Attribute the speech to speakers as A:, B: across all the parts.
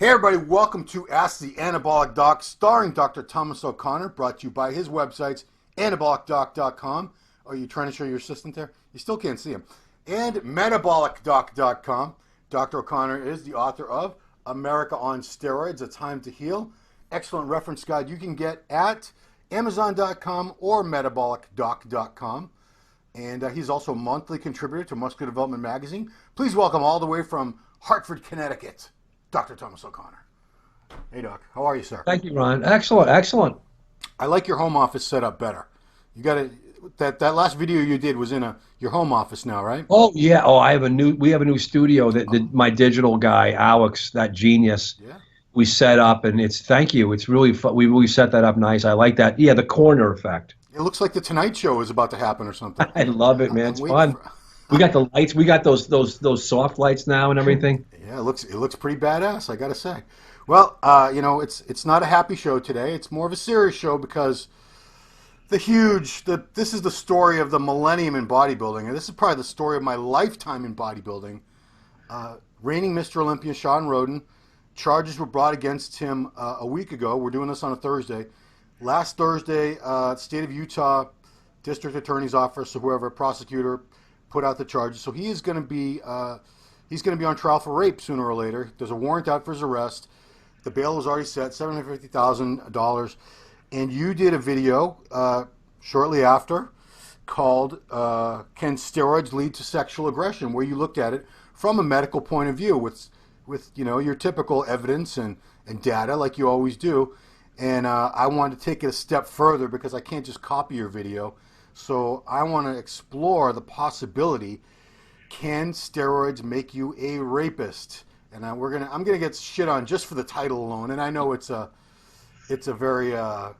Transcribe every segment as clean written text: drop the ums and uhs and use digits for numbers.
A: Hey everybody, welcome to Ask the Anabolic Doc, starring Dr. Thomas O'Connor, brought to you by his websites, anabolicdoc.com. Are you trying to show your assistant there? You still can't see him. And metabolicdoc.com. Dr. O'Connor is the author of America on Steroids, A Time to Heal. Excellent reference guide you can get at amazon.com or metabolicdoc.com. And he's also a monthly contributor to Muscular Development Magazine. Please welcome all the way from Hartford, Connecticut, Dr. Thomas O'Connor. Hey, Doc. How are you, sir?
B: Thank you, Ron. Excellent, excellent.
A: I like your home office set up better. You got to that last video you did was in your home office now, right?
B: Oh yeah. Oh, we have a new studio that my digital guy Alex, that genius.
A: Yeah.
B: We set up, and thank you. It's really fun. We really set that up nice. I like that. Yeah, the corner effect.
A: It looks like the Tonight Show is about to happen or something.
B: I love it, man. It's fun. We got the lights. We got those soft lights now and everything.
A: Yeah, it looks pretty badass, I gotta say. Well, it's not a happy show today. It's more of a serious show because this is the story of the millennium in bodybuilding, and this is probably the story of my lifetime in bodybuilding. Reigning Mr. Olympia Shawn Rhoden, charges were brought against him a week ago. We're doing this on a Thursday. Last Thursday, State of Utah District Attorney's Office or whoever, prosecutor, put out the charges. So he is going to be on trial for rape sooner or later. There's a warrant out for his arrest. The bail was already set, $750,000. And you did a video shortly after called "Can Steroids Lead to Sexual Aggression?" where you looked at it from a medical point of view with your typical evidence and data like you always do. And I wanted to take it a step further because I can't just copy your video. So I want to explore the possibility: can steroids make you a rapist? And I'm gonna get shit on just for the title alone. And I know it's a very a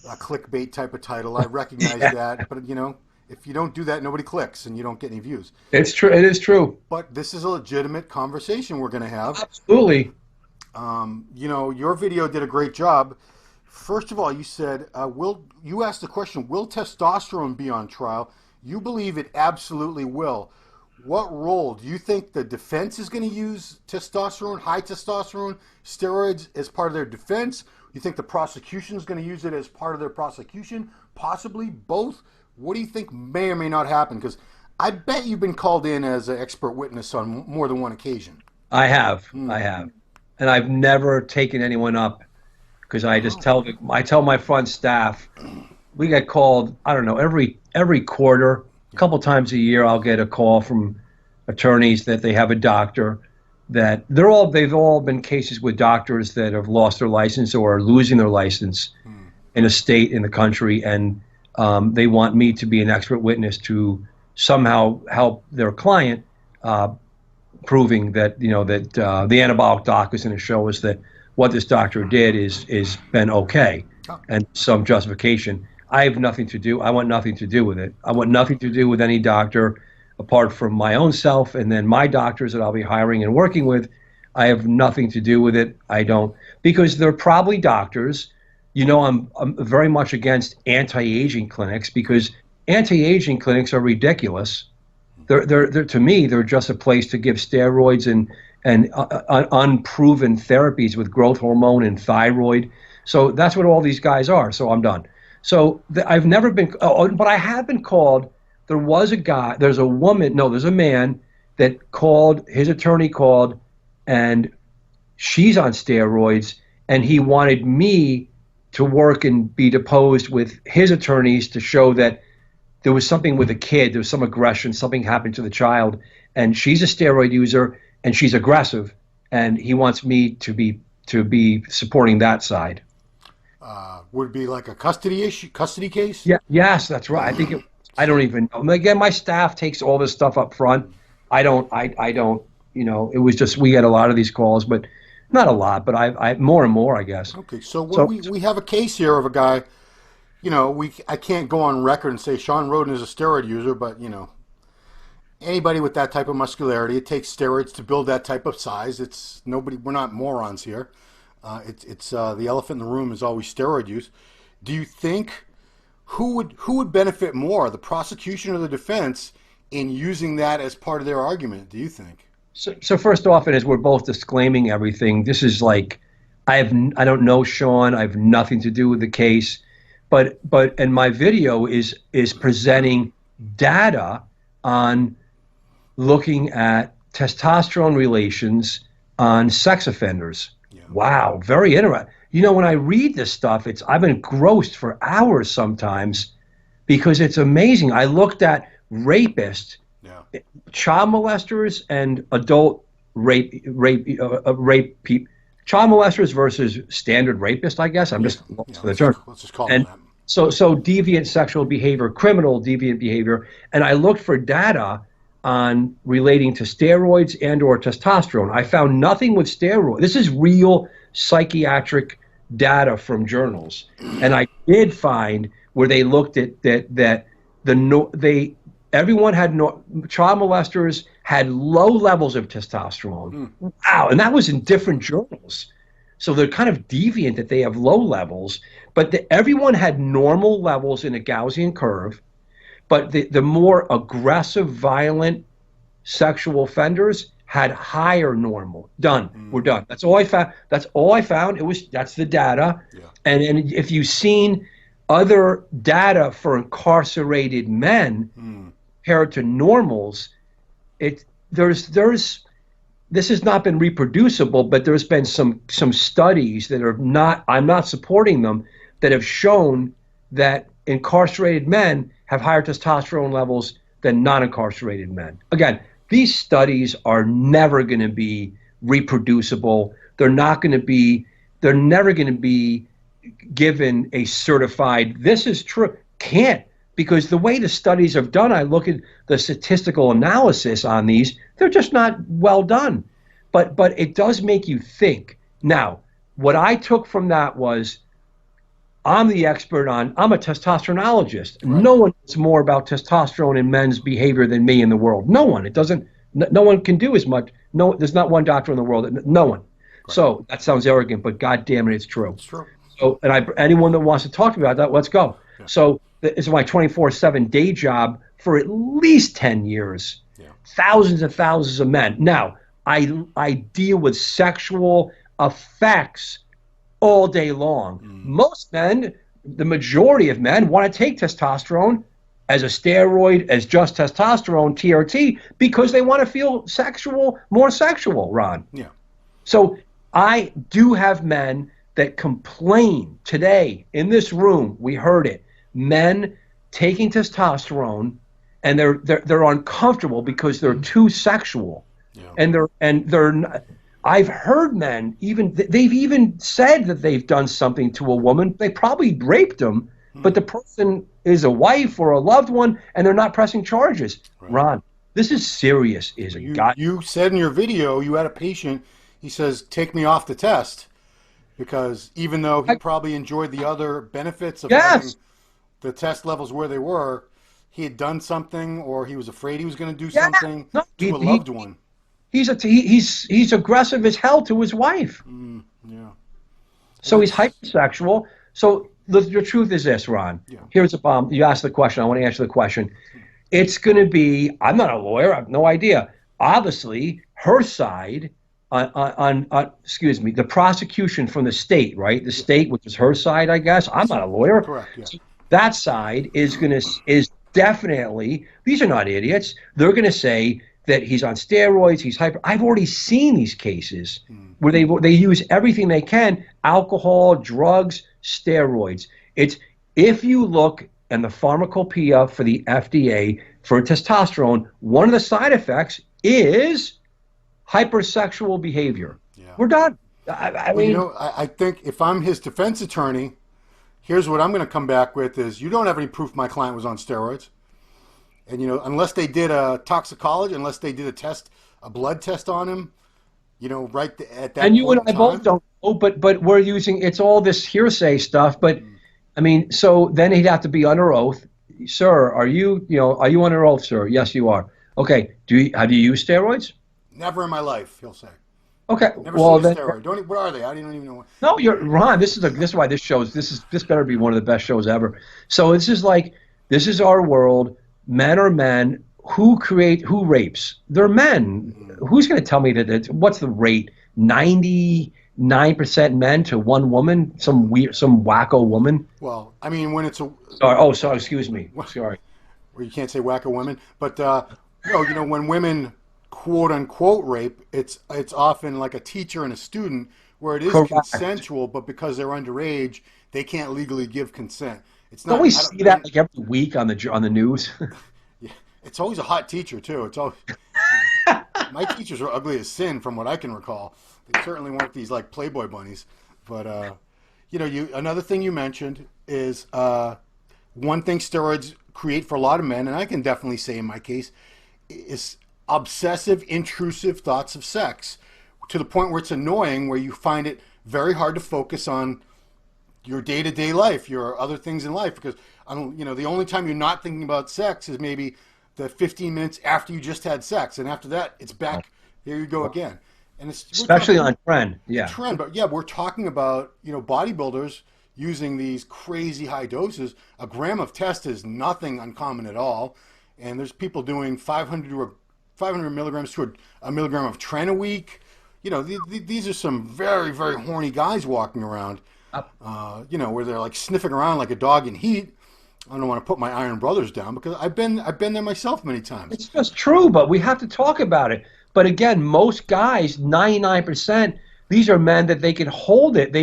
A: clickbait type of title. I recognize that, but if you don't do that, nobody clicks and you don't get any views.
B: It's true. It is true.
A: But this is a legitimate conversation we're gonna have.
B: Absolutely.
A: Your video did a great job. First of all, you said, you asked the question, will testosterone be on trial? You believe it absolutely will. What role? Do you think the defense is going to use testosterone, high testosterone, steroids as part of their defense? You think the prosecution is going to use it as part of their prosecution? Possibly both? What do you think may or may not happen? Because I bet you've been called in as an expert witness on more than one occasion.
B: I have. I have. And I've never taken anyone up because I just tell my front staff, we get called, I don't know, every quarter, a couple times a year, I'll get a call from attorneys that they have a doctor that they've all been cases with doctors that have lost their license or are losing their license in a state in the country, and they want me to be an expert witness to somehow help their client proving that the anabolic doc is going to show us that what this doctor did is been okay and some justification. I have nothing to do. I want nothing to do with it. I want nothing to do with any doctor apart from my own self and then my doctors that I'll be hiring and working with. I have nothing to do with it. I don't, because they're probably doctors. I'm very much against anti-aging clinics because anti-aging clinics are ridiculous. They're to me, they're just a place to give steroids and unproven therapies with growth hormone and thyroid. So that's what all these guys are. So I'm done. So I've never been, but I have been called. There was a guy, there's a man that called, his attorney called, and she's on steroids, and he wanted me to work and be deposed with his attorneys to show that there was something with the kid, there was some aggression, something happened to the child, and she's a steroid user, and she's aggressive, and he wants me to be supporting that side.
A: Would it be like a custody case?
B: Yeah, yes, that's right. I don't even know. Again, my staff takes all this stuff up front. I don't. It was just we had a lot of these calls, but not a lot. But I more and more, I guess.
A: Okay, so we have a case here of a guy. I can't go on record and say Shawn Rhoden is a steroid user, but anybody with that type of muscularity, it takes steroids to build that type of size. We're not morons here. It's the elephant in the room is always steroid use. Do you think who would benefit more, the prosecution or the defense, in using that as part of their argument? Do you think?
B: So first off, and as we're both disclaiming everything, this is like, I don't know Shawn. I have nothing to do with the case, but and my video is presenting data on looking at testosterone relations on sex offenders.
A: Yeah.
B: Wow, very interesting. You know, when I read this stuff, I'm engrossed for hours sometimes because it's amazing. I looked at rapists, child molesters, and adult rape people. Child molesters versus standard rapist, I guess. I'm just the term.
A: Let's just call them that.
B: So deviant sexual behavior, criminal deviant behavior, and I looked for data on relating to steroids and or testosterone. I found nothing with steroids. This is real psychiatric data from journals, and I did find where they looked at that everyone had child molesters had low levels of testosterone. Wow, and that was in different journals. So they're kind of deviant that they have low levels, but everyone had normal levels in a Gaussian curve. But the more aggressive, violent sexual offenders had higher normal. Done. We're done. That's all I found. That's all I found. That's the data. Yeah. And if you've seen other data for incarcerated men compared to normals, this has not been reproducible, but there's been some studies that are not, I'm not supporting them, that have shown that incarcerated men have higher testosterone levels than non-incarcerated men. Again, these studies are never going to be reproducible. They're never going to be given a certified, this is true. Can't, because the way the studies have done, I look at the statistical analysis on these, they're just not well done. But it does make you think. Now, what I took from that was, I'm the expert I'm a testosteronologist. Right. No one knows more about testosterone in men's behavior than me in the world. No one. No one can do as much. No, there's not one doctor in the world. No one. Right. So that sounds arrogant, but God damn it, it's true.
A: It's true.
B: So, anyone that wants to talk to me about that, let's go. Yeah. So it's my 24/7 day job for at least 10 years. Yeah. Thousands and thousands of men. Now, I deal with sexual effects all day long. Most men, the majority of men, want to take testosterone as a steroid, as just testosterone, TRT, because they want to feel more sexual, Ron.
A: Yeah.
B: So I do have men that complain today in this room. We heard it. Men taking testosterone, and they're uncomfortable because they're too sexual. Yeah. And they're I've heard men they've even said that they've done something to a woman. They probably raped them, but the person is a wife or a loved one, and they're not pressing charges. Right. Ron, this is serious.
A: You said in your video you had a patient. He says, "Take me off the test," because even though he probably enjoyed the other benefits of having the test levels where they were, he had done something, or he was afraid he was going to do something to a loved one.
B: He's aggressive as hell to his wife.
A: Yeah.
B: So he's hypersexual. So the truth is this, Ron. Yeah. Here's a bomb. You asked the question. I want to answer the question. It's going to be, I'm not a lawyer. I have no idea. Obviously, her side on the prosecution from the state, right? The state, which is her side, I guess. I'm not a lawyer.
A: Correct. Yeah.
B: So that side is definitely, these are not idiots. They're going to say that he's on steroids, he's hyper. I've already seen these cases where they use everything they can: alcohol, drugs, steroids. It's, if you look in the pharmacopoeia for the FDA for testosterone, one of the side effects is hypersexual behavior. Yeah. We're done. I mean,
A: I think if I'm his defense attorney, here's what I'm going to come back with is, you don't have any proof my client was on steroids. And, unless they did a toxicology, unless they did a blood test on him, right at that
B: and you
A: point
B: and I both don't know, but we're using, it's all this hearsay stuff. But, I mean, so then he'd have to be under oath. Sir, are you under oath, sir? Yes, you are. Okay. Have you used steroids?
A: Never in my life, he'll say.
B: Okay.
A: Never seen a steroid. What are they? I don't even know.
B: No, you're Ron. This is why this better be one of the best shows ever. So this is our world. Men are men. who rapes? They're men. Who's going to tell me that what's the rate? 99% men to one woman? Some wacko woman?
A: Well, I mean, when it's a
B: sorry, excuse me. Sorry.
A: Well, you can't say wacko women, but when women quote unquote rape, it's often like a teacher and a student where it is
B: Correct.
A: consensual, but because they're underage, they can't legally give consent. It's not.
B: Don't we see that like every week on the news?
A: Yeah, it's always a hot teacher too. It's always my teachers were ugly as sin, from what I can recall. They certainly weren't these like Playboy bunnies. But another thing you mentioned is one thing steroids create for a lot of men, and I can definitely say in my case, is obsessive, intrusive thoughts of sex, to the point where it's annoying, where you find it very hard to focus on your day-to-day life, your other things in life, because the only time you're not thinking about sex is maybe the 15 minutes after you just had sex, and after that it's back, there you go again. And it's
B: especially on trend.
A: But yeah, we're talking about bodybuilders using these crazy high doses. A gram of test is nothing uncommon at all, and there's people doing 500 milligrams to a milligram of tren a week. These are some very, very horny guys walking around, where they're like sniffing around like a dog in heat. I don't want to put my Iron Brothers down, because I've been there myself many times.
B: It's just true, but we have to talk about it. But again, most guys, 99%, these are men that they can hold it.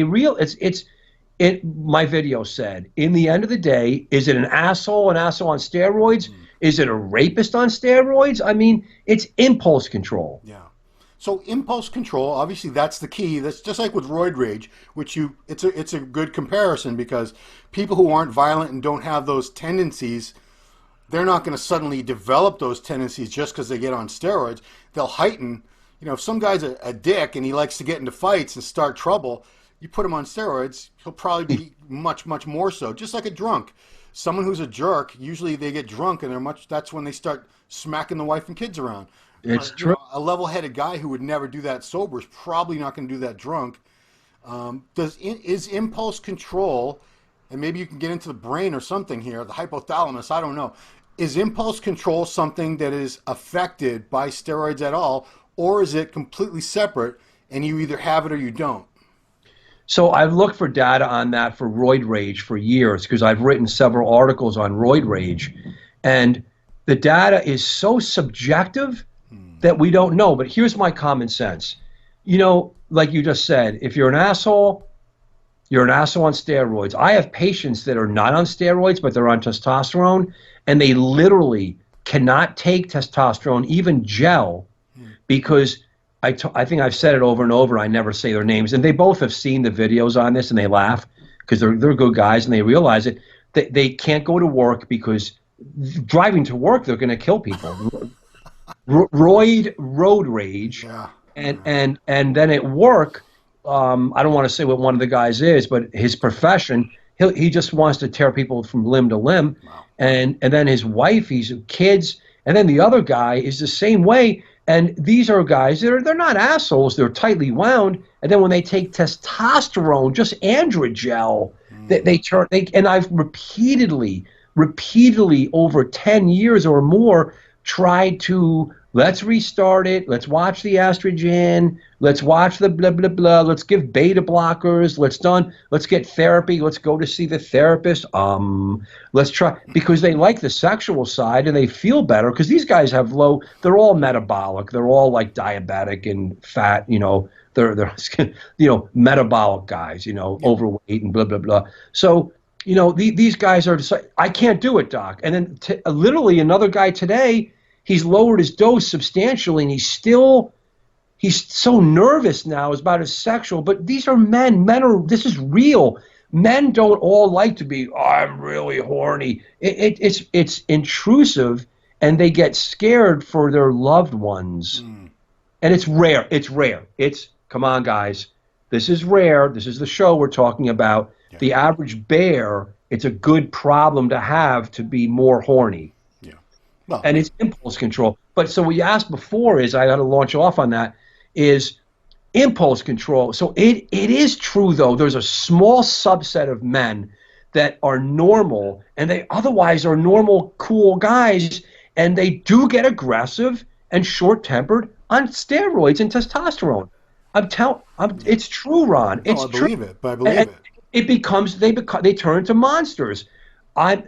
B: My video said, in the end of the day, is it an asshole on steroids? Is it a rapist on steroids? I mean, it's impulse control.
A: Yeah. So impulse control, obviously that's the key. That's just like with roid rage, which it's a good comparison, because people who aren't violent and don't have those tendencies, they're not going to suddenly develop those tendencies just because they get on steroids. They'll heighten. If some guy's a dick and he likes to get into fights and start trouble, you put him on steroids, he'll probably be much, much more so. Just like a drunk. Someone who's a jerk, usually they get drunk and that's when they start smacking the wife and kids around.
B: It's true.
A: A level-headed guy who would never do that sober is probably not going to do that drunk. Is impulse control, and maybe you can get into the brain or something here, the hypothalamus, I don't know. Is impulse control something that is affected by steroids at all, or is it completely separate and you either have it or you don't?
B: So I've looked for data on that for roid rage for years, because I've written several articles on roid rage, and the data is so subjective that we don't know. But here's my common sense. Like you just said, if you're an asshole, you're an asshole on steroids. I have patients that are not on steroids, but they're on testosterone, and they literally cannot take testosterone, even gel, because I think I've said it over and over. I never say their names, and they both have seen the videos on this, and they laugh because they're good guys, and they realize it. They can't go to work because driving to work, they're going to kill people. Road rage,
A: yeah.
B: and then at work, I don't want to say what one of the guys is, but his profession, he just wants to tear people from limb to limb.
A: Wow.
B: And then his wife, he's kids, and then the other guy is the same way. And these are guys that they're not assholes, they're tightly wound, and then when they take testosterone, just androgel, and I've repeatedly over 10 years or more tried to, let's restart it, let's watch the estrogen, let's watch the blah, blah, blah, let's give beta blockers, let's get therapy, let's go to see the therapist, let's try, because they like the sexual side and they feel better, because these guys have they're all metabolic, they're all like diabetic and fat, they're metabolic guys, overweight and blah, blah, blah. So, these guys are, I can't do it, doc. And then literally another guy today, he's lowered his dose substantially, and he's so nervous now about his sexual. But these are men. This is real. Men don't all like to be, I'm really horny. It's intrusive, and they get scared for their loved ones. And it's rare. Come on, guys. This is rare. This is the show we're talking about. Yeah. The average bear, it's a good problem to have, to be more horny.
A: Yeah. Well,
B: and it's impulse control. But so what you asked before is, I got to launch off on that, is impulse control. So it is true, though. There's a small subset of men that are normal, and they otherwise are normal, cool guys, and they do get aggressive and short-tempered on steroids and testosterone. It's true, Ron.
A: No,
B: It's
A: I
B: true.
A: believe it, but I believe it.
B: They turn into monsters.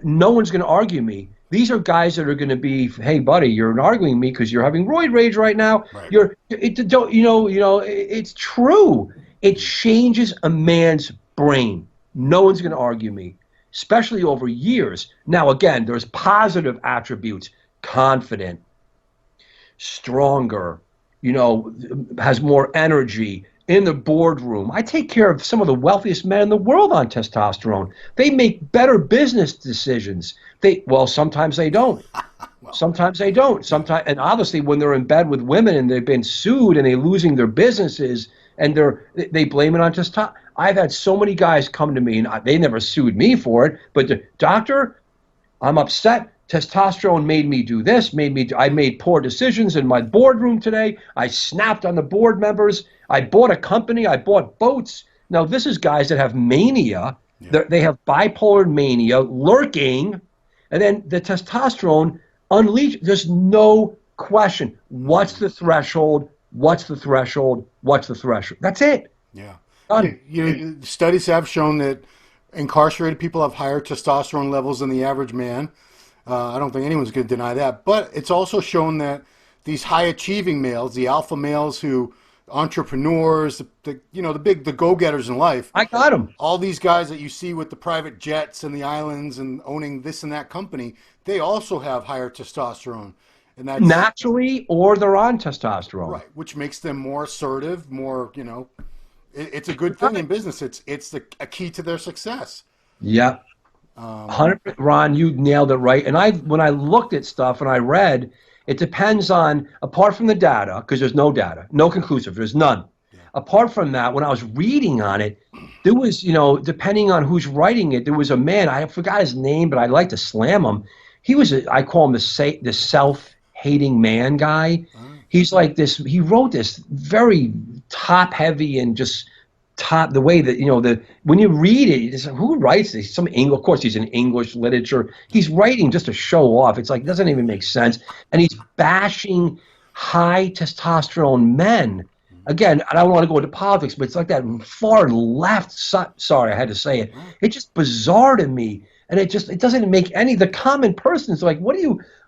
B: No one's going to argue me. These are guys that are going to be, hey, buddy, you're arguing me because you're having roid rage right now.
A: Right.
B: It's true. It changes a man's brain. No one's going to argue me, especially over years. Now, again, there's positive attributes: confident, stronger, has more energy in the boardroom. I take care of some of the wealthiest men in the world on testosterone. They make better business decisions. Sometimes they don't. Sometimes they don't. Sometimes, and obviously, when they're in bed with women and they've been sued and they're losing their businesses and they blame it on testosterone. I've had so many guys come to me and they never sued me for it, but doctor, I'm upset. Testosterone made me do this, I made poor decisions in my boardroom today. I snapped on the board members. I bought a company. I bought boats. Now, this is guys that have mania. Yeah. They have bipolar mania lurking. And then the testosterone unleashed. There's no question. What's the threshold? What's the threshold? What's the threshold? That's it.
A: Yeah. Studies have shown that incarcerated people have higher testosterone levels than the average man. I don't think anyone's going to deny that. But it's also shown that these high-achieving males, the alpha males entrepreneurs, the go-getters in life.
B: I got them.
A: All these guys that you see with the private jets and the islands and owning this and that company, they also have higher testosterone. And that's
B: naturally, or they're on testosterone.
A: Right, which makes them more assertive, more, it's a good thing in business. It's a key to their success.
B: Yeah. 100%, Ron, you nailed it right. And when I looked at stuff and I read, it depends on, apart from the data, because there's no data, no conclusive, there's none. Yeah. Apart from that, when I was reading on it, there was, depending on who's writing it, there was a man, I forgot his name, but I'd like to slam him. He was, I call him the self-hating man guy. He's like this, he wrote this very top-heavy and just the way that when you read it, it's like, who writes this? Some English, of course, he's in English literature. He's writing just to show off. It's like, it doesn't even make sense. And he's bashing high testosterone men. Again, I don't want to go into politics, but it's like that far left. Sorry, I had to say it. It's just bizarre to me, and it doesn't make any. The common person is like,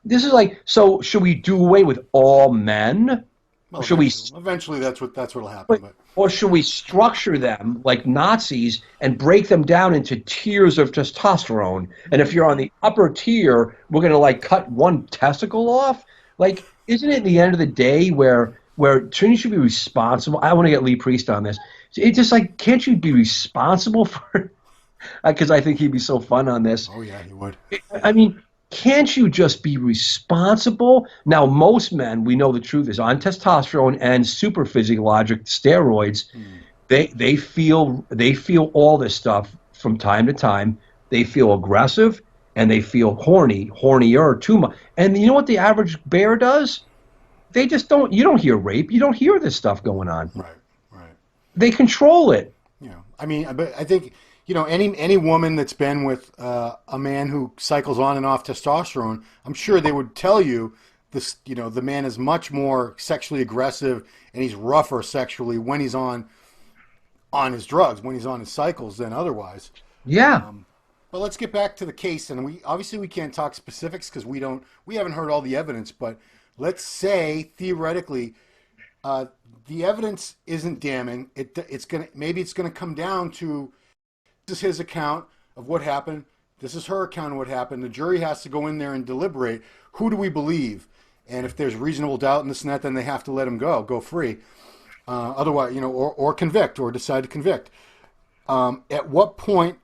B: this is like, so should we do away with all men?
A: Well, eventually that's what'll happen.
B: Or should we structure them like Nazis and break them down into tiers of testosterone? And if you're on the upper tier, we're going to cut one testicle off? Isn't it at the end of the day where you should be responsible? I want to get Lee Priest on this. It's just can't you be responsible for, because I think he'd be so fun on this.
A: Oh yeah, he would.
B: I mean, can't you just be responsible? Now, most men, we know the truth, is on testosterone and super physiologic steroids. They feel all this stuff from time to time. They feel aggressive and they feel hornier too much. And you know what the average bear does? They just don't. You don't hear rape. You don't hear this stuff going on.
A: Right.
B: They control it.
A: I mean, but I think. Any woman that's been with a man who cycles on and off testosterone, I'm sure they would tell you this. The man is much more sexually aggressive and he's rougher sexually when he's on his drugs, when he's on his cycles than otherwise.
B: Yeah.
A: But let's get back to the case, and we can't talk specifics because we haven't heard all the evidence. But let's say theoretically, the evidence isn't damning. It's gonna come down to. This is his account of what happened. This is her account of what happened. The jury has to go in there and deliberate. Who do we believe? And if there's reasonable doubt in this and that, then they have to let him go free. Otherwise, or convict, or decide to convict. At what point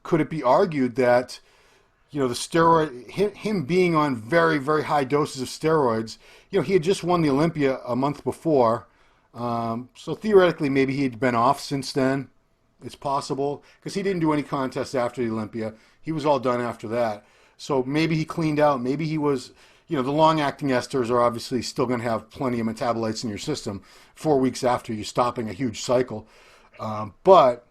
A: could it be argued that, the steroid, him being on very, very high doses of steroids, he had just won the Olympia a month before. So theoretically, maybe he'd been off since then. It's possible, because he didn't do any contests after the Olympia. He was all done after that. So maybe he cleaned out. Maybe he was, the long-acting esters are obviously still going to have plenty of metabolites in your system 4 weeks after you're stopping a huge cycle. But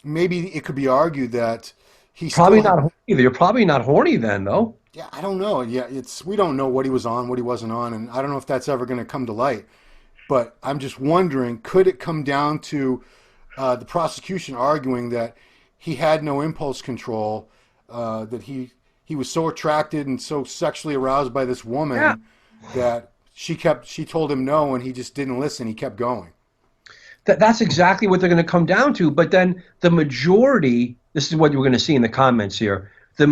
A: maybe it could be argued that he's
B: probably not horny. You're probably not horny then, though.
A: Yeah, I don't know. Yeah, we don't know what he was on, what he wasn't on, and I don't know if that's ever going to come to light. But I'm just wondering, could it come down to the prosecution arguing that he had no impulse control, that he was so attracted and so sexually aroused by this
B: Yeah.
A: woman that she told him no and he just didn't listen. He kept going.
B: That's exactly what they're going to come down to. But then the majority, this is what you're going to see in the comments here. So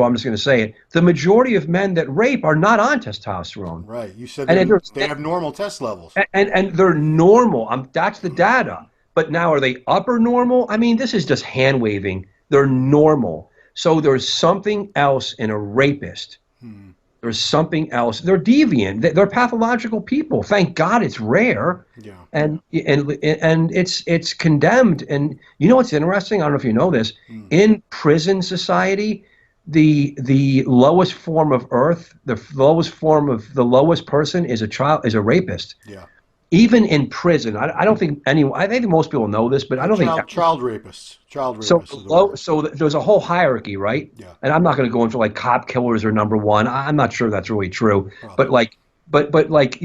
B: I'm just going to say it. The majority of men that rape are not on testosterone.
A: Right. You said
B: And
A: they have normal test levels.
B: and they're normal. That's the data. But now are they upper normal? I mean, this is just hand waving. They're normal. So there's something else in a rapist. There's something else. They're deviant. They're pathological people. Thank God it's rare.
A: Yeah.
B: And it's condemned. And you know what's interesting? I don't know if you know this. In prison society, the lowest form of earth, the lowest form of the lowest person is a rapist.
A: Yeah.
B: Even in prison, I don't think anyone. I think most people know this, but I don't think
A: child rapists. Child rapists.
B: So there's a whole hierarchy, right?
A: Yeah.
B: And I'm not going to go into like cop killers are number one. I'm not sure that's really true.
A: Probably.
B: But like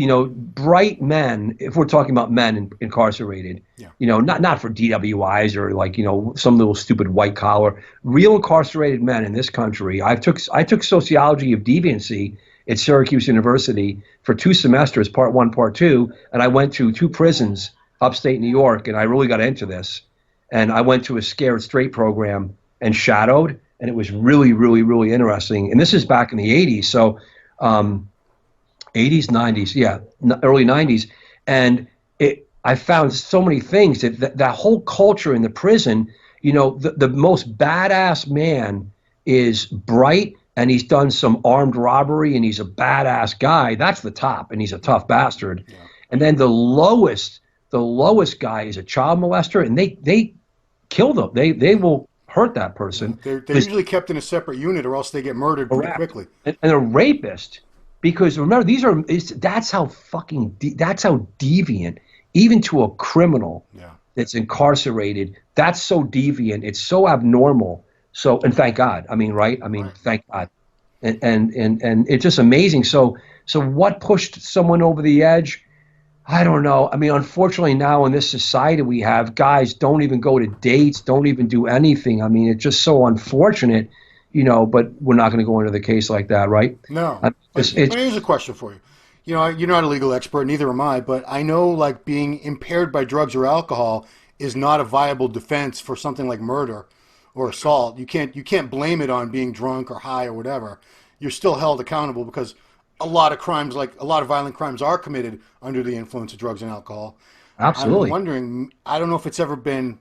B: bright men. If we're talking about men incarcerated,
A: Yeah.
B: Not for DWIs or like some little stupid white collar. Real incarcerated men in this country. I took sociology of deviancy at Syracuse University for 2 semesters, part 1, part 2, and I went to 2 prisons upstate New York, and I really got into this. And I went to a scared straight program and shadowed, and it was really, really, really interesting. And this is back in the 80s, so 80s, 90s, yeah, early 90s. And I found so many things that whole culture in the prison, the most badass man is bright, and he's done some armed robbery, and he's a badass guy. That's the top, and he's a tough bastard. Yeah. And then the lowest guy is a child molester, and they kill them. They will hurt that person.
A: Yeah. They're usually kept in a separate unit, or else they get murdered pretty quickly.
B: And a rapist, because remember, that's how deviant, even to a criminal that's incarcerated. That's so deviant. It's so abnormal. So, and thank God. I mean, right? I mean, right. Thank God. And it's just amazing. So what pushed someone over the edge? I don't know. I mean, unfortunately now in this society we have, guys don't even go to dates, don't even do anything. I mean, it's just so unfortunate, but we're not going to go into the case like that, right?
A: No. But here's a question for you. You're not a legal expert, neither am I, but I know like being impaired by drugs or alcohol is not a viable defense for something like murder or assault. You can't blame it on being drunk or high or whatever. You're still held accountable because a lot of crimes, like a lot of violent crimes, are committed under the influence of drugs and alcohol.
B: Absolutely.
A: I'm wondering, I don't know if it's ever been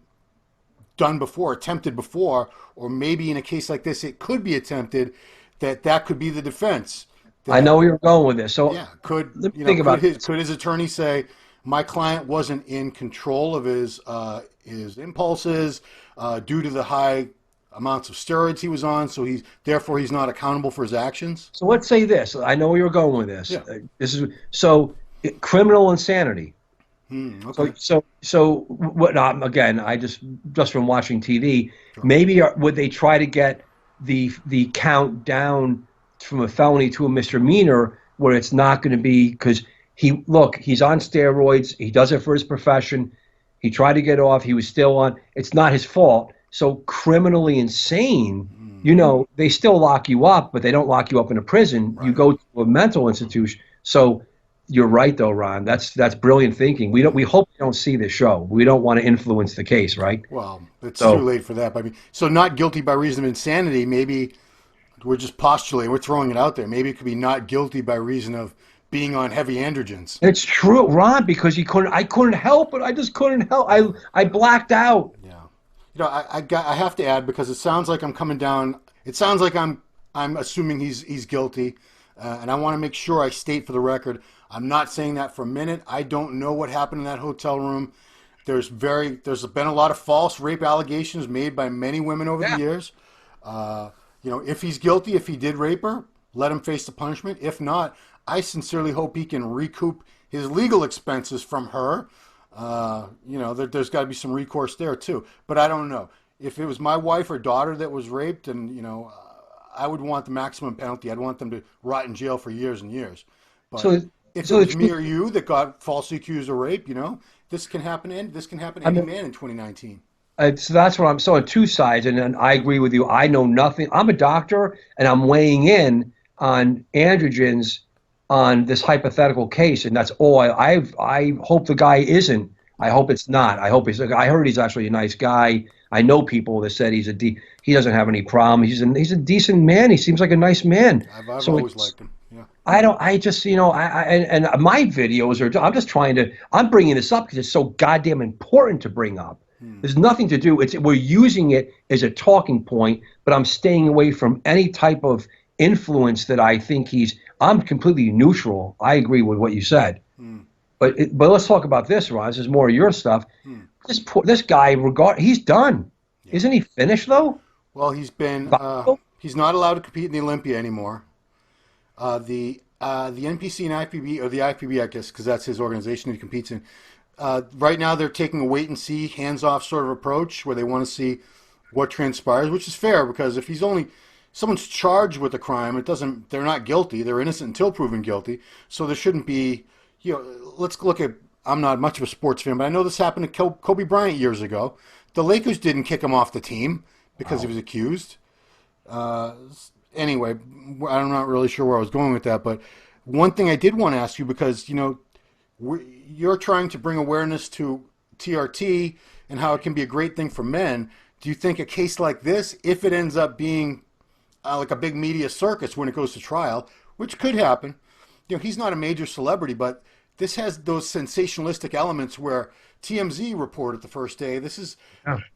A: done before, attempted before, or maybe in a case like this, it could be attempted that could be the defense.
B: I know where you're going with this. So
A: yeah, could his attorney say, my client wasn't in control of his impulses due to the high amounts of steroids he was on, so he's not accountable for his actions? So
B: let's say this. I know where you're going with this.
A: Yeah.
B: Criminal insanity.
A: Okay.
B: So what? Again, I just from watching TV,
A: sure.
B: Maybe would they try to get the count down from a felony to a misdemeanor, where it's not going to be because he's on steroids. He does it for his profession. He tried to get off. He was still on. It's not his fault. So criminally insane, they still lock you up, but they don't lock you up in a prison. Right. You go to a mental institution. So you're right, though, Ron. That's brilliant thinking. We hope we don't see this show. We don't want to influence the case, right?
A: Well, it's too late for that. But I mean, so not guilty by reason of insanity. Maybe we're just postulating. We're throwing it out there. Maybe it could be not guilty by reason of being on heavy androgens.
B: It's true, Ron, because I couldn't help it. I just couldn't help. I blacked out.
A: Yeah. I have to add, because it sounds like I'm coming down. It sounds like I'm assuming he's guilty, and I want to make sure I state for the record, I'm not saying that for a minute. I don't know what happened in that hotel room. There's been a lot of false rape allegations made by many women over the years. If he's guilty, if he did rape her, let him face the punishment. If not, I sincerely hope he can recoup his legal expenses from her. There's got to be some recourse there too. But I don't know. If it was my wife or daughter that was raped, and I would want the maximum penalty. I'd want them to rot in jail for years and years. But
B: So,
A: if it
B: so
A: was
B: it's,
A: me or you that got falsely accused of rape, this can happen. This can happen to
B: I
A: any
B: mean,
A: man in 2019.
B: so that's what I'm. So on two sides, and then I agree with you. I know nothing. I'm a doctor, and I'm weighing in on androgens on this hypothetical case, and that's all. I hope the guy isn't. I hope it's not. I hope he's. I heard he's actually a nice guy. I know people that said he doesn't have any problem. He's a decent man. He seems like a nice man.
A: I've
B: So
A: always
B: it's,
A: liked him. Yeah.
B: I don't. I just and my videos are. I'm just trying to. I'm bringing this up because it's so goddamn important to bring up. There's nothing to do. We're using it as a talking point, but I'm staying away from any type of influence that I think I'm completely neutral. I agree with what you said. But let's talk about this, Ron. This is more of your stuff. This guy, he's done. Yeah. Isn't he finished though?
A: Well, he's he's not allowed to compete in the Olympia anymore. The NPC and IPB, or the IPB, I guess, because that's his organization he competes in. Right now, they're taking a wait and see, hands off sort of approach where they want to see what transpires, which is fair because if someone's charged with a crime, they're not guilty. They're innocent until proven guilty. So there shouldn't be, let's look at, I'm not much of a sports fan, but I know this happened to Kobe Bryant years ago. The Lakers didn't kick him off the team because he was accused. Anyway, I'm not really sure where I was going with that, but one thing I did want to ask you, because, you're trying to bring awareness to TRT and how it can be a great thing for men. Do you think a case like this, if it ends up being like a big media circus when it goes to trial, which could happen, he's not a major celebrity, but this has those sensationalistic elements where TMZ reported the first day. This is,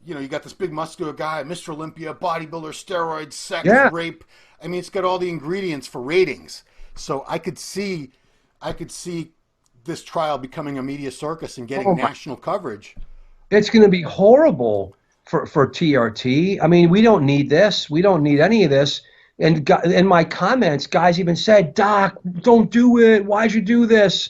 A: you got this big muscular guy, Mr. Olympia, bodybuilder, steroids, sex, rape. I mean, it's got all the ingredients for ratings. So I could see this trial becoming a media circus and getting national coverage.
B: It's going to be horrible for TRT. I mean, we don't need this. We don't need any of this. And in my comments, guys even said, "Doc, don't do it. Why'd you do this?"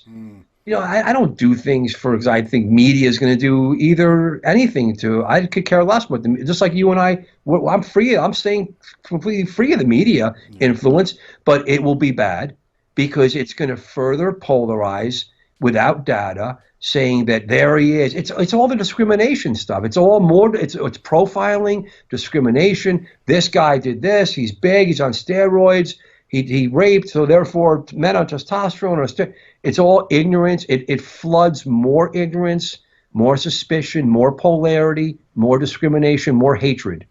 B: I don't do things because I think media is going to do anything to. I could care less what just like you and I. I'm free. I'm staying completely free of the media influence, but it will be bad because it's going to further polarize without data, saying that there he is. It's all the discrimination stuff. It's all more. It's profiling, discrimination. This guy did this. He's big. He's on steroids. He raped. So therefore, men on testosterone it's all ignorance. It floods more ignorance, more suspicion, more polarity, more discrimination, more hatred.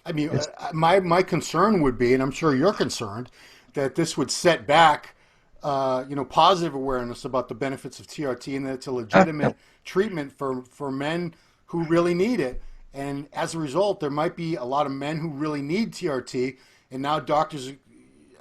A: I mean, my concern would be, and I'm sure you're concerned, that this would set back positive awareness about the benefits of TRT and that it's a legitimate treatment for men who really need it. And as a result, there might be a lot of men who really need TRT, and now doctors,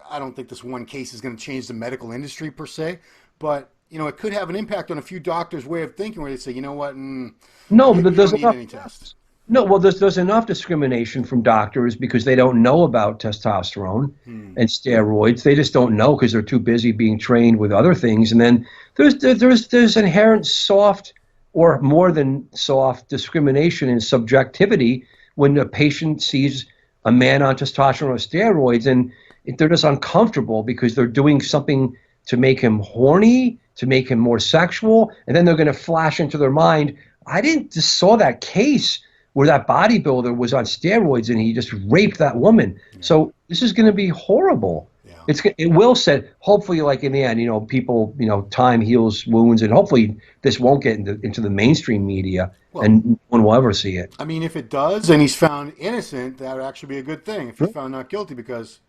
A: I don't think this one case is going to change the medical industry per se, but it could have an impact on a few doctors' way of thinking where they say, you know what,
B: no, but there's
A: don't need any tests.
B: No, well, there's enough discrimination from doctors because they don't know about testosterone and steroids. They just don't know because they're too busy being trained with other things. And then there's inherent soft or more than soft discrimination and subjectivity when a patient sees a man on testosterone or steroids and they're just uncomfortable because they're doing something to make him horny, to make him more sexual, and then they're going to flash into their mind, I just saw that case where that bodybuilder was on steroids and he just raped that woman. Yeah. So this is going to be horrible. Yeah. It will set, hopefully, like in the end, people, time heals wounds, and hopefully this won't get into the mainstream media and no one will ever see it.
A: I mean, if it does and he's found innocent, that would actually be a good thing. If he's found not guilty, because,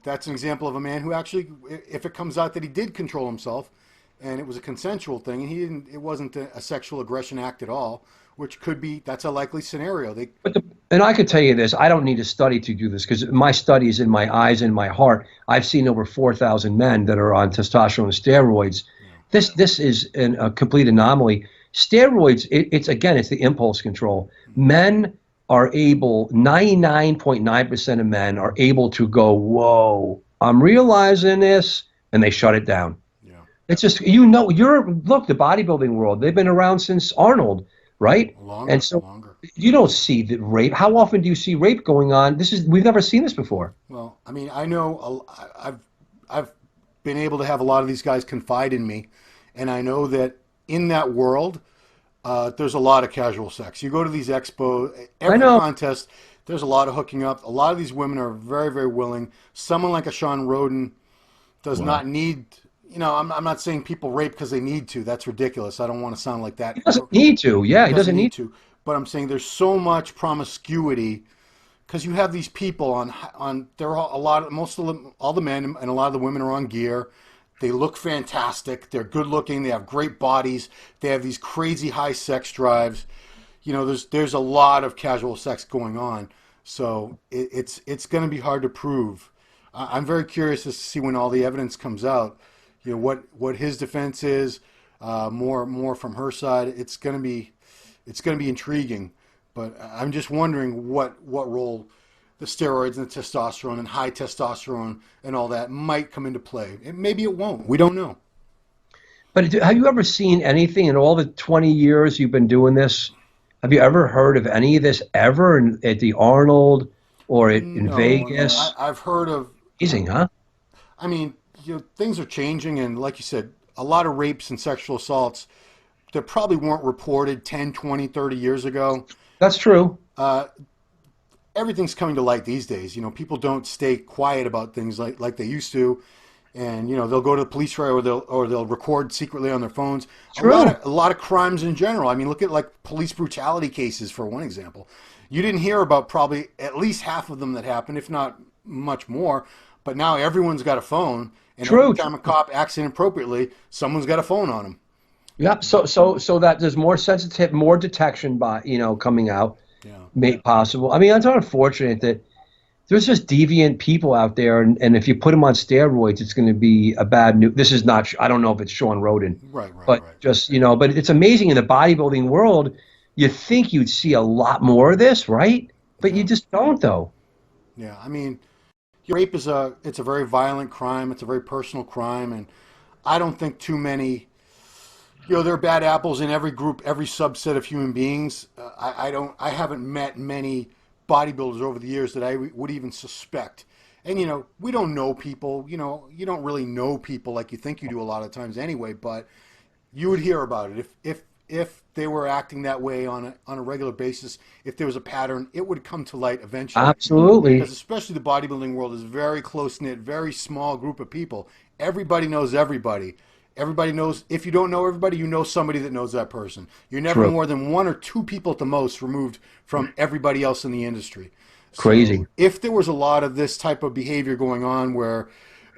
A: that's an example of a man who actually, if it comes out that he did control himself and it was a consensual thing and it wasn't a sexual aggression act at all, which could be, that's a likely scenario.
B: And I could tell you this, I don't need a study to do this because my study is in my eyes and my heart. I've seen over 4,000 men that are on testosterone and steroids. Yeah. This is a complete anomaly. Steroids, it's the impulse control. Men are able, 99.9% of men are able to go, whoa, I'm realizing this, and they shut it down. Yeah. It's just, look, the bodybuilding world, they've been around since Arnold. Right?
A: Longer.
B: You don't see the rape. How often do you see rape going on? We've never seen this before.
A: Well, I mean, I know I've been able to have a lot of these guys confide in me, and I know that in that world, there's a lot of casual sex. You go to these expos,
B: I
A: every
B: know.
A: contest, there's a lot of hooking up. A lot of these women are very, very willing. Someone like a Shawn Rhoden does
B: Wow.
A: not need. I'm not saying people rape because they need to. That's ridiculous. I don't want to sound like that.
B: He doesn't need to. Yeah,
A: He
B: he
A: doesn't
B: doesn't
A: need
B: need.
A: to. But I'm saying there's so much promiscuity because you have these people on. They're all, a lot. Most of them, all the men and a lot of the women are on gear. They look fantastic. They're good looking. They have great bodies. They have these crazy high sex drives. There's a lot of casual sex going on. So it's going to be hard to prove. I'm very curious to see when all the evidence comes out. What his defense is. More from her side. It's going to be intriguing. But I'm just wondering what role the steroids and the testosterone and high testosterone and all that might come into play. Maybe it won't. We don't know.
B: But have you ever seen anything in all the 20 years you've been doing this? Have you ever heard of any of this ever at the Arnold or in
A: No, I mean,
B: Vegas?
A: I've heard of.
B: Amazing, huh?
A: I mean, things are changing, and like you said, a lot of rapes and sexual assaults that probably weren't reported 10, 20, 30 years ago.
B: That's true.
A: Uh, Everything's coming to light these days. People don't stay quiet about things like they used to, and they'll go to the police or they'll record secretly on their phones.
B: True.
A: A lot of crimes in general. I mean, look at like police brutality cases for one example. You didn't hear about probably at least half of them that happened, if not much more. But now everyone's got a phone, and every
B: True.
A: time a cop acts inappropriately, someone's got a phone on them.
B: Yep. So that there's more sensitive, more detection by coming out,
A: Yeah.
B: made possible. I mean, it's unfortunate that there's just deviant people out there, and if you put them on steroids, it's going to be a bad news. This is not. I don't know if it's Shawn Rhoden,
A: Right.
B: but
A: Right.
B: just but it's amazing in the bodybuilding world. You think you'd see a lot more of this, right? But you
A: Yeah.
B: just don't, though.
A: Yeah. I mean, rape it's a very violent crime. It's a very personal crime, and I don't think too many. There are bad apples in every group, every subset of human beings. I haven't met many bodybuilders over the years that I would even suspect. And we don't know people. You don't really know people like you think you do a lot of times anyway. But you would hear about it if they were acting that way on a regular basis. If there was a pattern, it would come to light eventually.
B: Absolutely.
A: Because especially the bodybuilding world is very close knit, very small group of people. Everybody knows everybody. Everybody knows. If you don't know everybody, you know somebody that knows that person. You're never
B: True.
A: more than one or two people at the most removed from everybody else in the industry. So
B: Crazy.
A: if there was a lot of this type of behavior going on where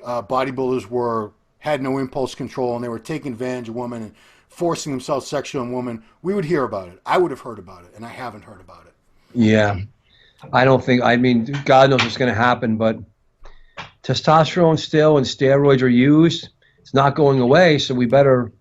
A: bodybuilders had no impulse control and they were taking advantage of women and forcing themselves sexually on women, we would hear about it. I would have heard about it, and I haven't heard about it.
B: Yeah. I don't think. I mean, God knows what's going to happen, but testosterone still and steroids are used. It's not going away, so we better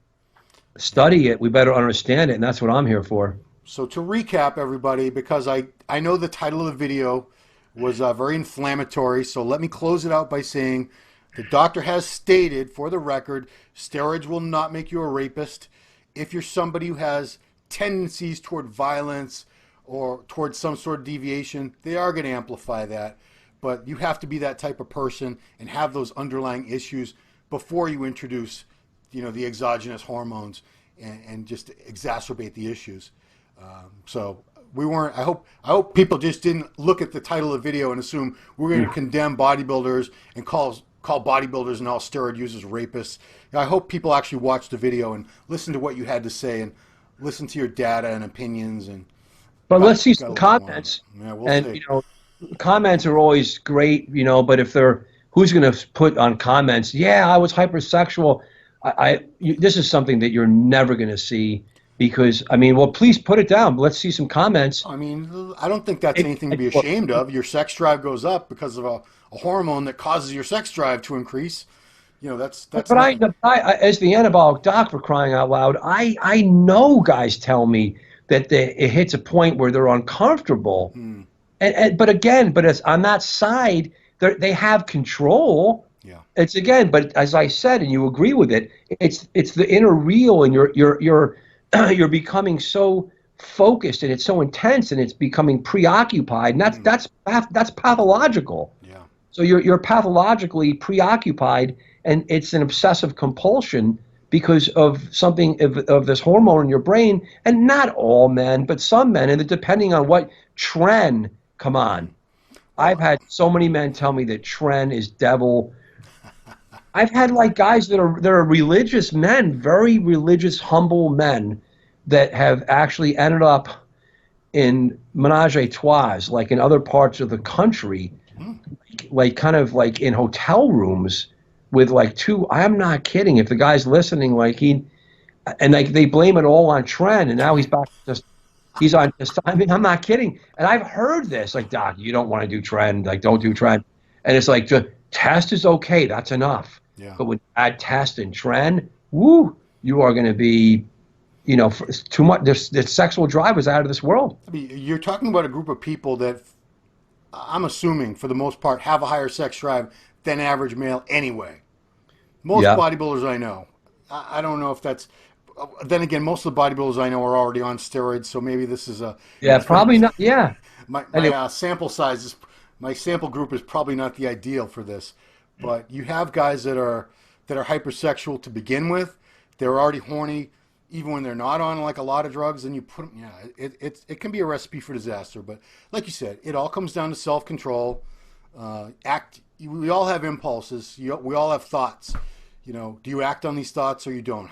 B: study it. We better understand it, and that's what I'm here for.
A: So to recap, everybody, because I know the title of the video was very inflammatory, so let me close it out by saying the doctor has stated, for the record, steroids will not make you a rapist. If you're somebody who has tendencies toward violence or towards some sort of deviation, they are going to amplify that. But you have to be that type of person and have those underlying issues before you introduce, the exogenous hormones and just exacerbate the issues. So we weren't. I hope people just didn't look at the title of the video and assume we're going to condemn bodybuilders and call bodybuilders and all steroid users rapists. I hope people actually watched the video and listened to what you had to say and listen to your data and opinions and.
B: But let's see
A: got a
B: some
A: little more.
B: comments.
A: Yeah, we'll
B: And
A: see.
B: comments are always great, but if they're who's going to put on comments, yeah, I was hypersexual. This is something that you're never going to see because, I mean, well, please put it down. Let's see some comments.
A: I mean, I don't think that's anything to be ashamed of. Your sex drive goes up because of a hormone that causes your sex drive to increase. That's.
B: But as the anabolic doc, for crying out loud, I know guys tell me that it hits a point where they're uncomfortable. But it's on that side, they have control.
A: Yeah.
B: It's but as I said, and you agree with it, it's the inner real, and you're becoming so focused and it's so intense and it's becoming preoccupied, and that's pathological.
A: Yeah.
B: So you're pathologically preoccupied, and it's an obsessive compulsion because of something of this hormone in your brain. And not all men, but some men, and depending on what trend, come on. I've had so many men tell me that trend is devil. I've had like guys that are religious men, very religious, humble men that have actually ended up in menage a trois, like in other parts of the country, like kind of like in hotel rooms with like two. I'm not kidding. If the guy's listening, and like they blame it all on trend, and now he's back just he's on. I mean, I'm not kidding. And I've heard this, like, Doc, you don't want to do trend, like don't do trend, and it's like just test is okay, that's enough.
A: Yeah.
B: But when you add test and trend, woo, you are going to be, too much. The sexual drive is out of this world.
A: I mean, you're talking about a group of people that I'm assuming, for the most part, have a higher sex drive than average male anyway. Most bodybuilders I know. I don't know if that's... Then again, most of the bodybuilders I know are already on steroids, so maybe this is a...
B: Yeah, probably not. Yeah.
A: My sample size is... My sample group is probably not the ideal for this. But you have guys that are hypersexual to begin with. They're already horny, even when they're not on like a lot of drugs, and you put them... Yeah, it can be a recipe for disaster. But like you said, it all comes down to self-control. We all have impulses. We all have thoughts. Do you act on these thoughts or you don't?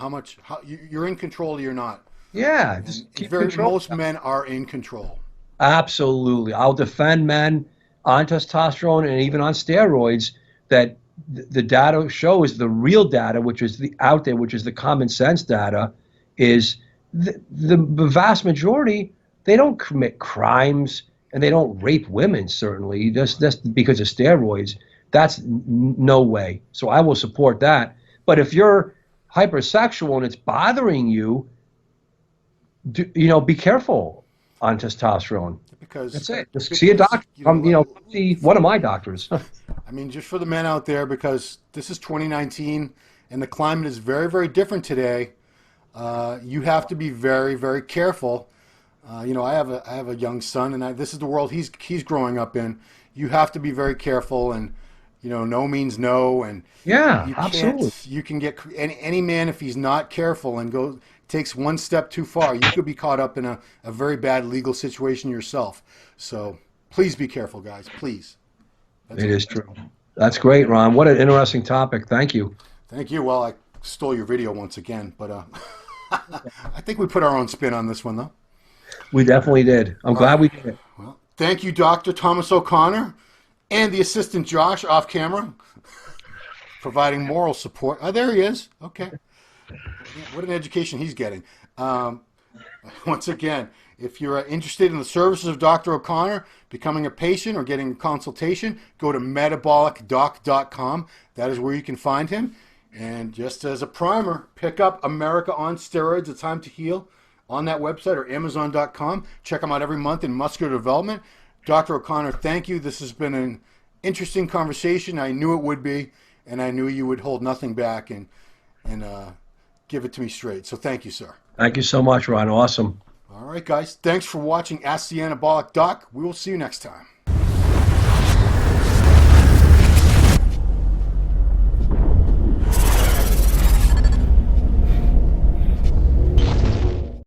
A: You're in control or you're not?
B: Yeah, just keep control.
A: Most men are in control.
B: Absolutely. I'll defend men on testosterone and even on steroids that the data shows, the real data, which is out there, which is the common sense data, is the vast majority, they don't commit crimes and they don't rape women, certainly. That's because of steroids. That's no way. So I will support that. But if you're hypersexual and it's bothering you, be careful on testosterone.
A: Because
B: that's it. Just see a doctor. See one of my doctors.
A: I mean, just for the men out there, because this is 2019 and the climate is very, very different today. You have to be very, very careful. I have a young son, and this is the world he's growing up in. You have to be very careful, and no means no, and
B: absolutely.
A: You can get any man, if he's not careful and takes one step too far, you could be caught up in a very bad legal situation yourself. So please be careful, guys. Please.
B: It is true. That's great, Ron. What an interesting topic. Thank you.
A: Thank you. Well, I stole your video once again, but I think we put our own spin on this one, though.
B: We definitely did. I'm glad we did it.
A: Well, thank you, Dr. Thomas O'Connor, and the assistant Josh off camera, providing moral support. Oh, there he is. Okay. What an education he's getting. Once again, if you're interested in the services of Dr. O'Connor, becoming a patient or getting a consultation, go to metabolicdoc.com. That is where you can find him. And just as a primer, pick up America on Steroids, A Time to Heal on that website, or Amazon.com. Check them out every month in muscular development. Dr. O'Connor, thank you. This has been an interesting conversation. I knew it would be, and I knew you would hold nothing back and give it to me straight. So thank you, sir.
B: Thank you so much, Ron. Awesome.
A: All right, guys. Thanks for watching Ask the Anabolic Doc. We will see you next time.